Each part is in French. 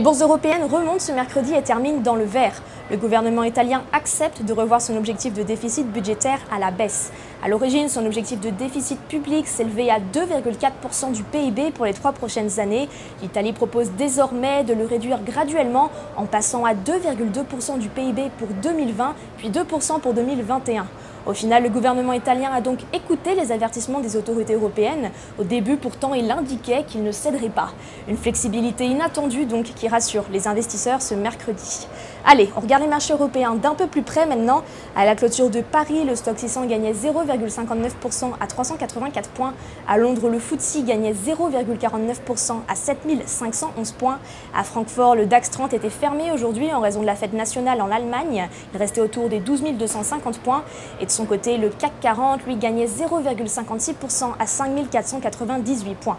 Les bourses européennes remontent ce mercredi et terminent dans le vert. Le gouvernement italien accepte de revoir son objectif de déficit budgétaire à la baisse. À l'origine, son objectif de déficit public s'élevait à 2,4% du PIB pour les 3 prochaines années. L'Italie propose désormais de le réduire graduellement en passant à 2,2% du PIB pour 2020, puis 2% pour 2021. Au final, le gouvernement italien a donc écouté les avertissements des autorités européennes. Au début, pourtant, il indiquait qu'il ne céderait pas. Une flexibilité inattendue donc qui rassure les investisseurs ce mercredi. Allez, on regarde les marchés européens d'un peu plus près maintenant. À la clôture de Paris, le Stoxx 600 gagnait 0,59% à 384 points. À Londres, le FTSE gagnait 0,49% à 7511 points. À Francfort, le DAX 30 était fermé aujourd'hui en raison de la fête nationale en Allemagne. Il restait autour des 12 250 points. Et de son côté, le CAC 40, lui, gagnait 0,56% à 5 498 points.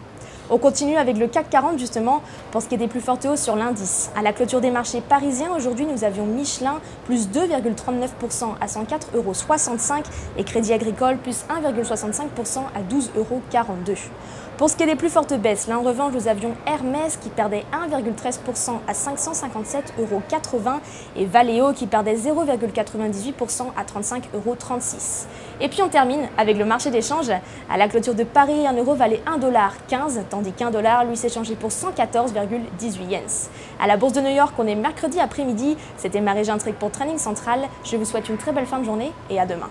On continue avec le CAC 40 justement pour ce qui est des plus fortes hausses sur l'indice. À la clôture des marchés parisiens, aujourd'hui nous avions Michelin plus 2,39% à 104,65 € et Crédit Agricole plus 1,65% à 12,42 €. Pour ce qui est des plus fortes baisses, là en revanche nous avions Hermès qui perdait 1,13% à 557,80 € et Valeo qui perdait 0,98% à 35,36 €. Et puis on termine avec le marché d'échange. À la clôture de Paris, 1 euro valait 1,15 $, tandis qu'1 dollar lui s'échangeait pour 114,18 yens. À la bourse de New York, on est mercredi après-midi. C'était Marie Gintric pour Training Central. Je vous souhaite une très belle fin de journée et à demain.